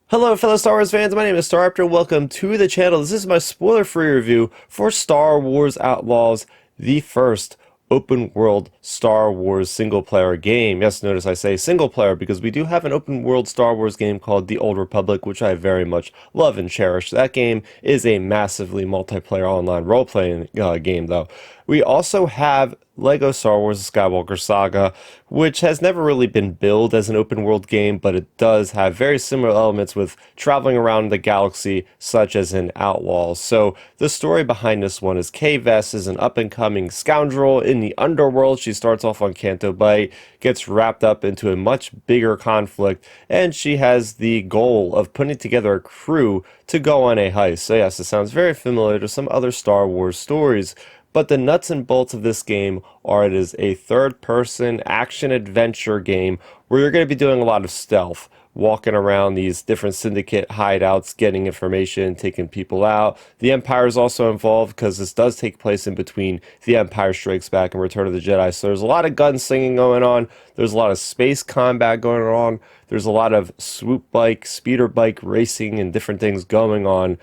Hello fellow Star Wars fans, my name is Staraptor. Welcome to the channel. This is my spoiler-free review for Star Wars Outlaws, the first open world Star Wars single player game. Yes, notice I say single player because we do have an open world Star Wars game called The Old Republic, which I very much love and cherish. That game is a massively multiplayer online role-playing game though. We also have Lego Star Wars Skywalker Saga, which has never really been billed as an open world game, but it does have very similar elements with traveling around the galaxy, such as in Outlaws. So the story behind this one is Kay Vess is an up-and-coming scoundrel in the underworld. She starts off on Canto Bight, gets wrapped up into a much bigger conflict, and she has the goal of putting together a crew to go on a heist. So yes, it sounds very familiar to some other Star Wars stories. But the nuts and bolts of this game are it is a third-person action-adventure game where you're going to be doing a lot of stealth, walking around these different syndicate hideouts, getting information, taking people out. The Empire is also involved because this does take place in between The Empire Strikes Back and Return of the Jedi. So there's a lot of gunslinging going on. There's a lot of space combat going on. There's a lot of swoop bike, speeder bike racing and different things going on.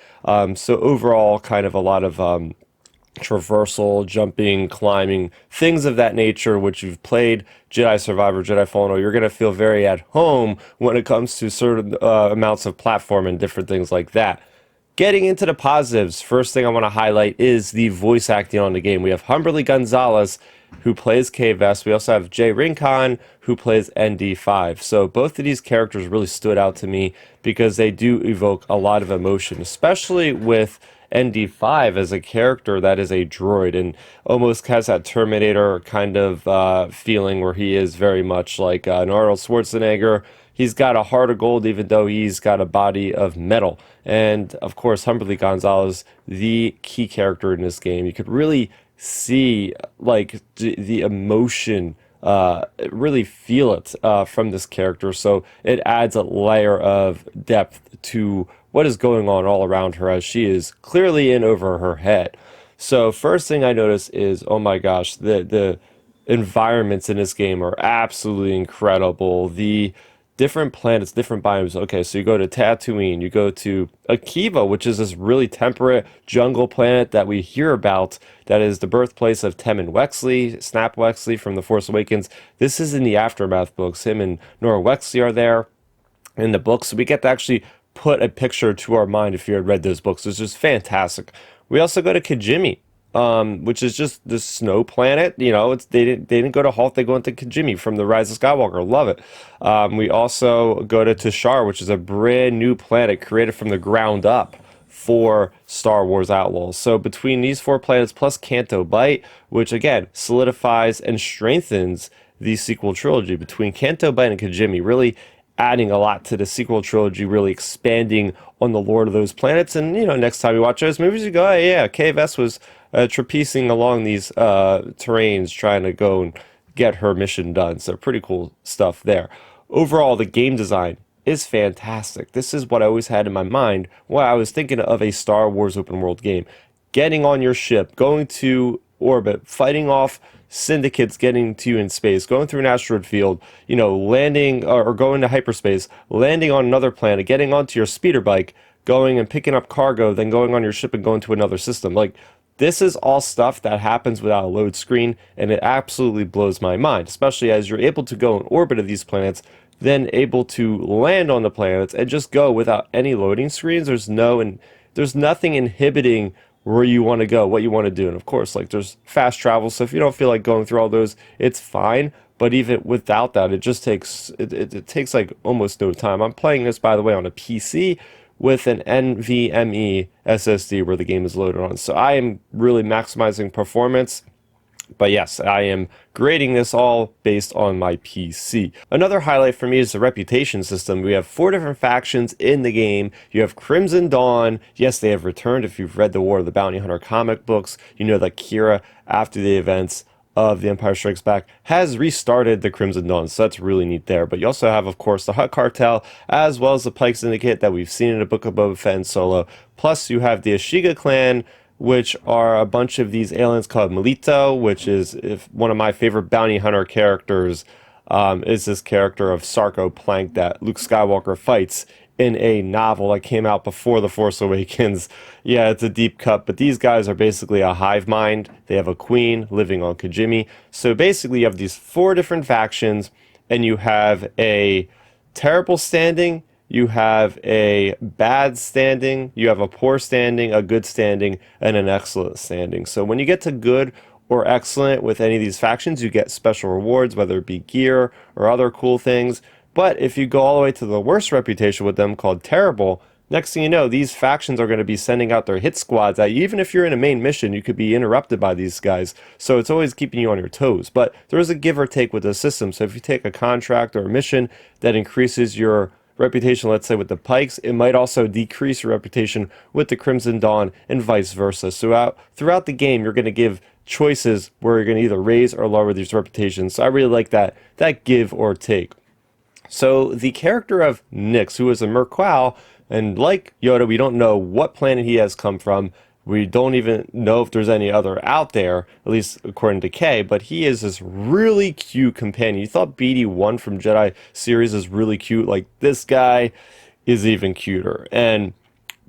So overall, kind of a lot of traversal, jumping, climbing, things of that nature, which you've played Jedi Survivor, Jedi Fallen Order, you're going to feel very at home when it comes to certain amounts of platform and different things like that. Getting into the positives, first thing I want to highlight is the voice acting on the game. We have Humberly Gonzalez, who plays Kay Vess. We also have Jay Rincon, who plays ND5. So both of these characters really stood out to me because they do evoke a lot of emotion, especially with ND5 as a character that is a droid and almost has that Terminator kind of feeling where he is very much like an Arnold Schwarzenegger. He's got a heart of gold even though he's got a body of metal. And of course, Humberly Gonzalez, the key character in this game. You could really see like the emotion, really feel it from this character. So it adds a layer of depth to what is going on all around her as she is clearly in over her head. So first thing I notice is, oh my gosh, the environments in this game are absolutely incredible. The different planets, different biomes. Okay, so you go to Tatooine, you go to Akiva, which is this really temperate jungle planet that we hear about, that is the birthplace of Tem and Wexley, Snap Wexley from The Force Awakens. This is in the Aftermath books. Him and Nora Wexley are there in the books, so we get to actually put a picture to our mind if you had read those books. It's just fantastic. We also go to Kijimi, which is just the snow planet. You know, they didn't go to Hoth, they go into Kijimi from The Rise of Skywalker. Love it. We also go to Tashar, which is a brand new planet created from the ground up for Star Wars Outlaws. So between these four planets plus Canto Bight, which again solidifies and strengthens the sequel trilogy between Canto Bight and Kijimi, really adding a lot to the sequel trilogy, really expanding on the lore of those planets. And, you know, next time you watch those movies, you go, oh, yeah, Kay Vess was trapezing along these terrains trying to go and get her mission done. So pretty cool stuff there. Overall, the game design is fantastic. This is what I always had in my mind when I was thinking of a Star Wars open world game. Getting on your ship, going to orbit, fighting off syndicates getting to you in space, going through an asteroid field, you know, landing or going to hyperspace, landing on another planet, getting onto your speeder bike, going and picking up cargo, then going on your ship and going to another system. Like, this is all stuff that happens without a load screen, and it absolutely blows my mind, especially as you're able to go in orbit of these planets, then able to land on the planets and just go without any loading screens. There's nothing inhibiting where you want to go, what you want to do. And of course, like, there's fast travel, so if you don't feel like going through all those, it's fine. But even without that, it just takes it takes like almost no time. I'm playing this, by the way, on a PC with an NVMe SSD where the game is loaded on. So I am really maximizing performance. But yes, I am grading this all based on my PC. Another highlight for me is the reputation system. We have 4 different factions in the game. You have Crimson Dawn. Yes, they have returned. If you've read the War of the Bounty Hunter comic books, you know that Qi'ra, after the events of The Empire Strikes Back, has restarted the Crimson Dawn. So that's really neat there. But you also have, of course, the Hutt Cartel, as well as the Pike Syndicate that we've seen in the Book of Boba Fett and Solo. Plus, you have the Ashiga clan, which are a bunch of these aliens called Melito, which is one of my favorite bounty hunter characters, is this character of Sarko Plank that Luke Skywalker fights in a novel that came out before The Force Awakens. Yeah, it's a deep cut, but these guys are basically a hive mind. They have a queen living on Kijimi. So basically, you have these four different factions, and you have a terrible standing, you have a bad standing, you have a poor standing, a good standing, and an excellent standing. So when you get to good or excellent with any of these factions, you get special rewards, whether it be gear or other cool things. But if you go all the way to the worst reputation with them, called terrible, next thing you know, these factions are going to be sending out their hit squads at you. Even if you're in a main mission, you could be interrupted by these guys. So it's always keeping you on your toes. But there is a give or take with the system. So if you take a contract or a mission that increases your reputation, let's say with the Pikes, it might also decrease your reputation with the Crimson Dawn and vice versa. So throughout the game, you're going to give choices where you're going to either raise or lower these reputations. So I really like that give or take. So the character of Nix, who is a Merqual, and like Yoda, we don't know what planet he has come from. We don't even know if there's any other out there, at least according to Kay, but he is this really cute companion. You thought BD1 from Jedi series is really cute. Like, this guy is even cuter. And,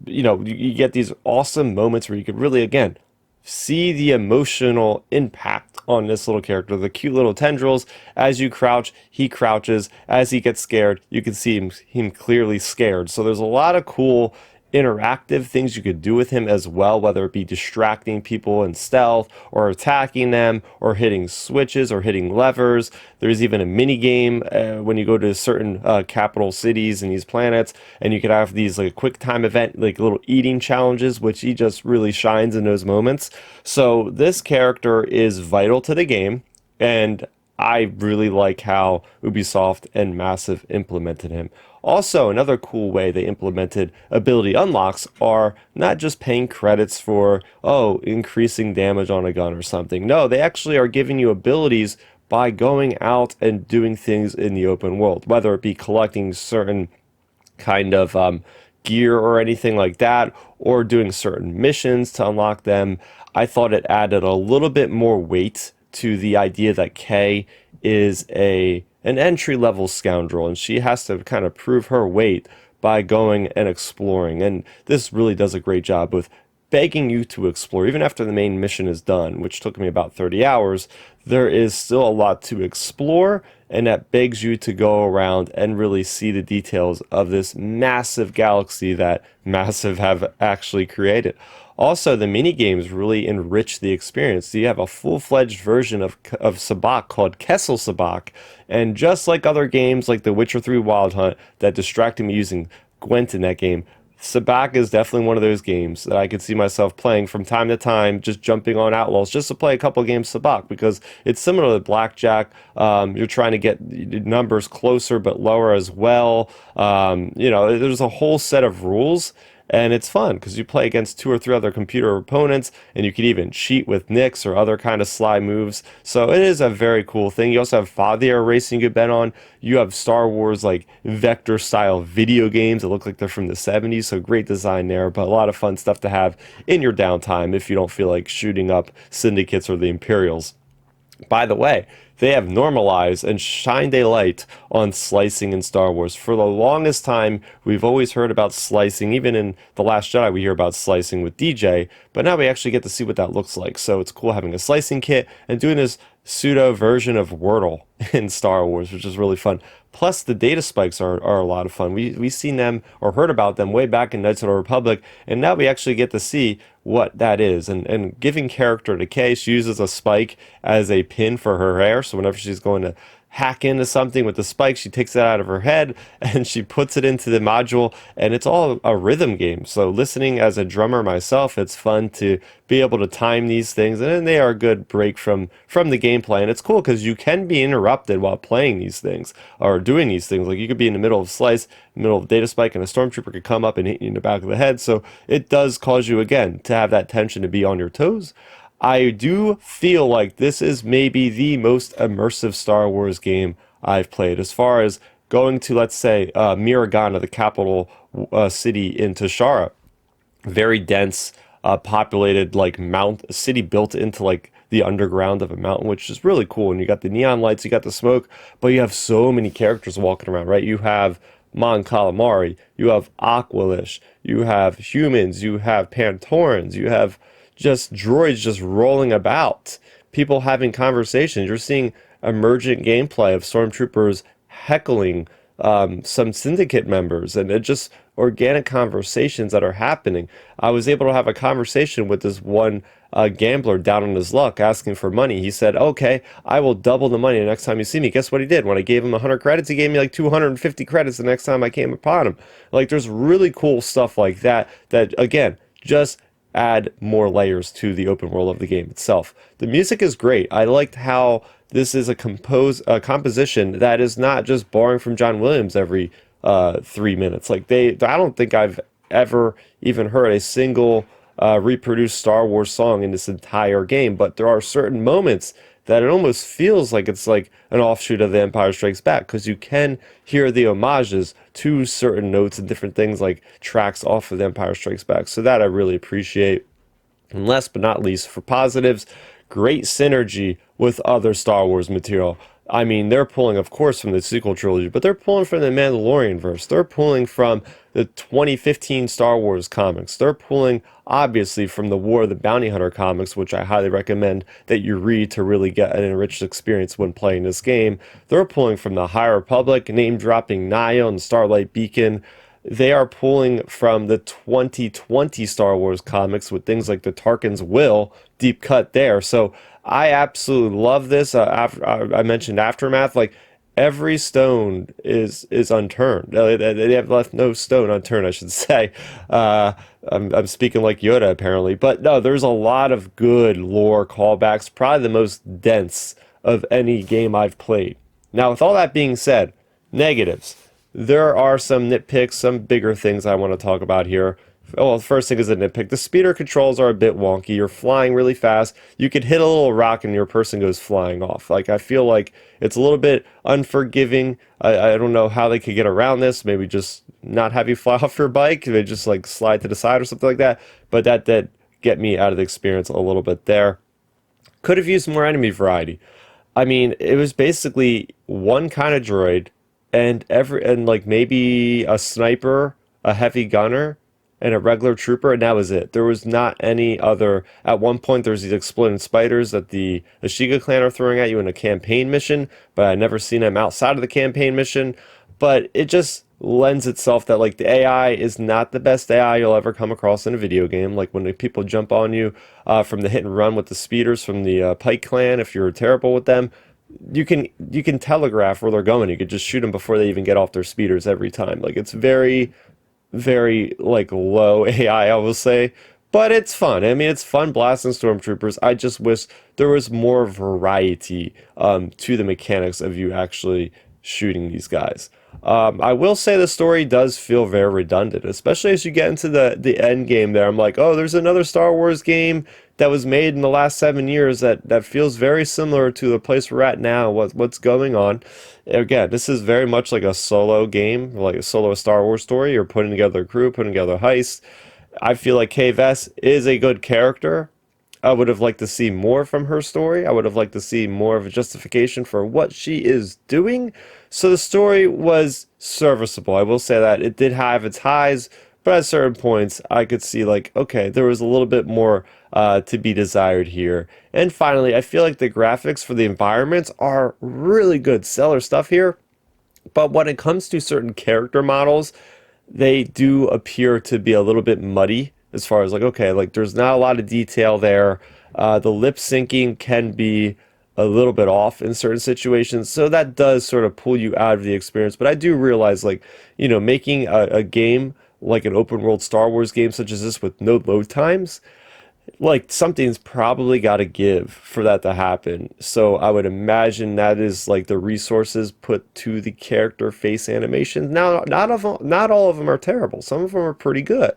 you get these awesome moments where you could really, again, see the emotional impact on this little character. The cute little tendrils. As you crouch, he crouches. As he gets scared, you can see him clearly scared. So there's a lot of cool interactive things you could do with him as well, whether it be distracting people in stealth or attacking them or hitting switches or hitting levers. There's even a mini game when you go to certain capital cities and these planets, and you could have these like quick time event, like little eating challenges, which he just really shines in those moments. So this character is vital to the game, and I really like how Ubisoft and Massive implemented him. Also, another cool way they implemented ability unlocks are not just paying credits for, increasing damage on a gun or something. No, they actually are giving you abilities by going out and doing things in the open world, whether it be collecting certain kind of gear or anything like that, or doing certain missions to unlock them. I thought it added a little bit more weight to the idea that Kay is an entry-level scoundrel, and she has to kind of prove her weight by going and exploring. And this really does a great job with begging you to explore. Even after the main mission is done, which took me about 30 hours, there is still a lot to explore, and that begs you to go around and really see the details of this massive galaxy that Massive have actually created. Also, the mini games really enrich the experience. So you have a full-fledged version of Sabacc called Kessel Sabacc, and just like other games like The Witcher 3 Wild Hunt that distracted me using Gwent in that game, Sabacc is definitely one of those games that I could see myself playing from time to time, just jumping on Outlaws just to play a couple games Sabacc, because it's similar to Blackjack. You're trying to get numbers closer but lower as well. There's a whole set of rules. And it's fun because you play against 2 or 3 other computer opponents, and you can even cheat with Nix or other kind of sly moves. So it is a very cool thing. You also have Fathier racing you could bet on. You have Star Wars like vector style video games that look like they're from the 70s. So great design there, but a lot of fun stuff to have in your downtime if you don't feel like shooting up syndicates or the Imperials. By the way, they have normalized and shined a light on slicing in Star Wars. For the longest time, we've always heard about slicing. Even in The Last Jedi, we hear about slicing with DJ, but now we actually get to see what that looks like. So it's cool having a slicing kit and doing this pseudo version of Wordle in Star Wars, which is really fun. Plus, the data spikes are a lot of fun. We've seen them or heard about them way back in Knights of the Republic, and now we actually get to see what that is. And giving character to Kay, she uses a spike as a pin for her hair, so whenever she's going to hack into something with the spike, she takes it out of her head and she puts it into the module, and it's all a rhythm game. So listening as a drummer myself, it's fun to be able to time these things, and then they are a good break from the gameplay. And it's cool because you can be interrupted while playing these things or doing these things. Like, you could be in the middle of slice, middle of data spike, and a stormtrooper could come up and hit you in the back of the head. So it does cause you, again, to have that tension, to be on your toes. I do feel like this is maybe the most immersive Star Wars game I've played, as far as going to, let's say, Miragana, the capital city in Qi'ra. Very dense, populated, like city built into like the underground of a mountain, which is really cool. And you got the neon lights, you got the smoke, but you have so many characters walking around, right? You have Mon Calamari, you have Aqualish, you have humans, you have Pantorans, you have just droids just rolling about, people having conversations. You're seeing emergent gameplay of stormtroopers heckling some syndicate members, and it just organic conversations that are happening. I was able to have a conversation with this one gambler down on his luck asking for money. He said, okay, I will double the money the next time you see me. Guess what he did? When I gave him 100 credits, he gave me like 250 credits the next time I came upon him. Like, there's really cool stuff like that, that again, just add more layers to the open world of the game itself. The music is great. I liked how this is a composition that is not just borrowing from John Williams every 3 minutes. Like, I don't think I've ever even heard a single reproduced Star Wars song in this entire game, but there are certain moments that it almost feels like it's like an offshoot of The Empire Strikes Back, because you can hear the homages to certain notes and different things like tracks off of The Empire Strikes Back. So that I really appreciate. And last but not least, for positives, great synergy with other Star Wars material. I mean, they're pulling, of course, from the sequel trilogy, but they're pulling from the Mandalorian verse. They're pulling from the 2015 Star Wars comics. They're pulling, obviously, from the War of the Bounty Hunter comics, which I highly recommend that you read to really get an enriched experience when playing this game. They're pulling from the High Republic, name-dropping Nihil and Starlight Beacon. They are pulling from the 2020 Star Wars comics with things like the Tarkin's Will, deep cut there. So I absolutely love this. I mentioned Aftermath. Like, every stone is unturned. They have left no stone unturned, I should say. I'm speaking like Yoda, apparently. But no, there's a lot of good lore callbacks, probably the most dense of any game I've played. Now, with all that being said, negatives. There are some nitpicks, some bigger things I want to talk about here. Well, the first thing is a nitpick. The speeder controls are a bit wonky. You're flying really fast. You could hit a little rock and your person goes flying off. Like, I feel like it's a little bit unforgiving. I don't know how they could get around this. Maybe just not have you fly off your bike. They just like slide to the side or something like that. But that did get me out of the experience a little bit there. Could have used more enemy variety. I mean, it was basically one kind of droid and like maybe a sniper, a heavy gunner, and a regular trooper, and that was it. There was not any other. At one point, there's these exploding spiders that the Ashiga clan are throwing at you in a campaign mission, but I never seen them outside of the campaign mission. But it just lends itself that like the AI is not the best AI you'll ever come across in a video game. Like when the people jump on you from the hit and run with the speeders from the Pike clan, if you're terrible with them, you can telegraph where they're going. You could just shoot them before they even get off their speeders every time. Like, it's very, very like low AI, I will say, but it's fun. I mean, it's fun blasting stormtroopers. I just wish there was more variety to the mechanics of you actually shooting these guys. I will say the story does feel very redundant, especially as you get into the end game there. I'm like, oh, there's another Star Wars game that was made in the last 7 years that feels very similar to the place we're at now. What's going on? Again, this is very much like a solo game, like a solo Star Wars story. You're putting together a crew, putting together a heist. I feel like Kay Vess is a good character. I would have liked to see more from her story. I would have liked to see more of a justification for what she is doing. So the story was serviceable. I will say that it did have its highs, but at certain points I could see like, okay, there was a little bit more to be desired here. And finally, I feel like the graphics for the environments are really good. Stellar stuff here. But when it comes to certain character models, they do appear to be a little bit muddy as far as like, okay, like there's not a lot of detail there. The lip syncing can be a little bit off in certain situations, so that does sort of pull you out of the experience. But I do realize, like, making a game like an open world Star Wars game such as this with no load times, like something's probably got to give for that to happen. So I would imagine that is like the resources put to the character face animations. Now, not all of them are terrible. Some of them are pretty good,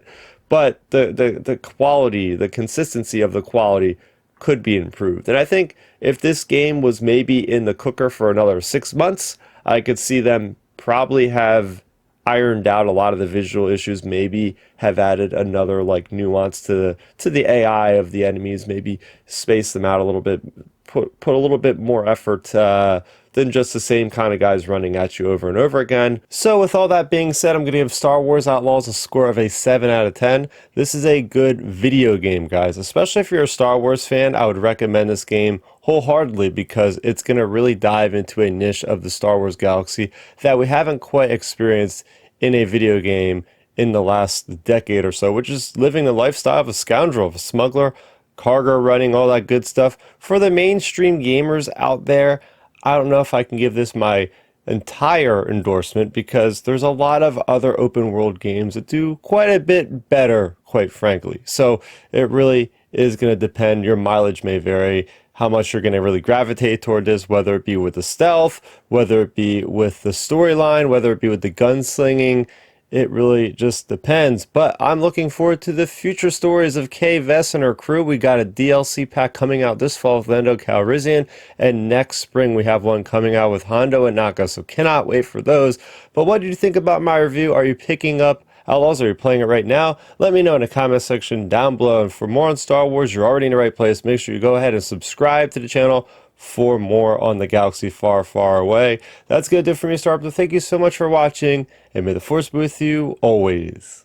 but the quality, the consistency of the quality could be improved. And I think if this game was maybe in the cooker for another 6 months, I could see them probably have ironed out a lot of the visual issues, maybe have added another like nuance to the AI of the enemies, maybe space them out a little bit, put a little bit more effort to than just the same kind of guys running at you over and over again. So with all that being said, I'm going to give Star Wars Outlaws a score of a 7 out of 10. This is a good video game, guys. Especially if you're a Star Wars fan, I would recommend this game wholeheartedly because it's going to really dive into a niche of the Star Wars galaxy that we haven't quite experienced in a video game in the last decade or so, which is living the lifestyle of a scoundrel, of a smuggler, cargo running, all that good stuff. For the mainstream gamers out there, I don't know if I can give this my entire endorsement because there's a lot of other open world games that do quite a bit better, quite frankly. So it really is going to depend. Your mileage may vary, how much you're going to really gravitate toward this, whether it be with the stealth, whether it be with the storyline, whether it be with the gunslinging. It really just depends, but I'm looking forward to the future stories of Kay Vess and her crew. We got a DLC pack coming out this fall with Lando Calrissian, and next spring we have one coming out with Hondo and Naka, so cannot wait for those. But what did you think about my review? Are you picking up Outlaws? Are you playing it right now? Let me know in the comment section down below. And for more on Star Wars, you're already in the right place. Make sure you go ahead and subscribe to the channel for more on the galaxy far, far away. That's gonna do it for me, Star Wars. Thank you so much for watching, and may the Force be with you always.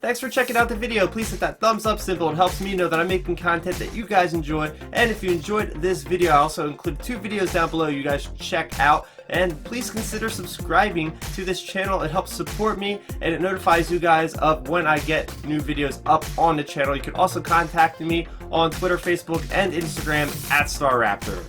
Thanks for checking out the video. Please hit that thumbs up symbol. It helps me know that I'm making content that you guys enjoy. And if you enjoyed this video, I also include 2 videos down below you guys should check out. And please consider subscribing to this channel. It helps support me and it notifies you guys of when I get new videos up on the channel. You can also contact me on Twitter, Facebook, and Instagram at StarRaptor.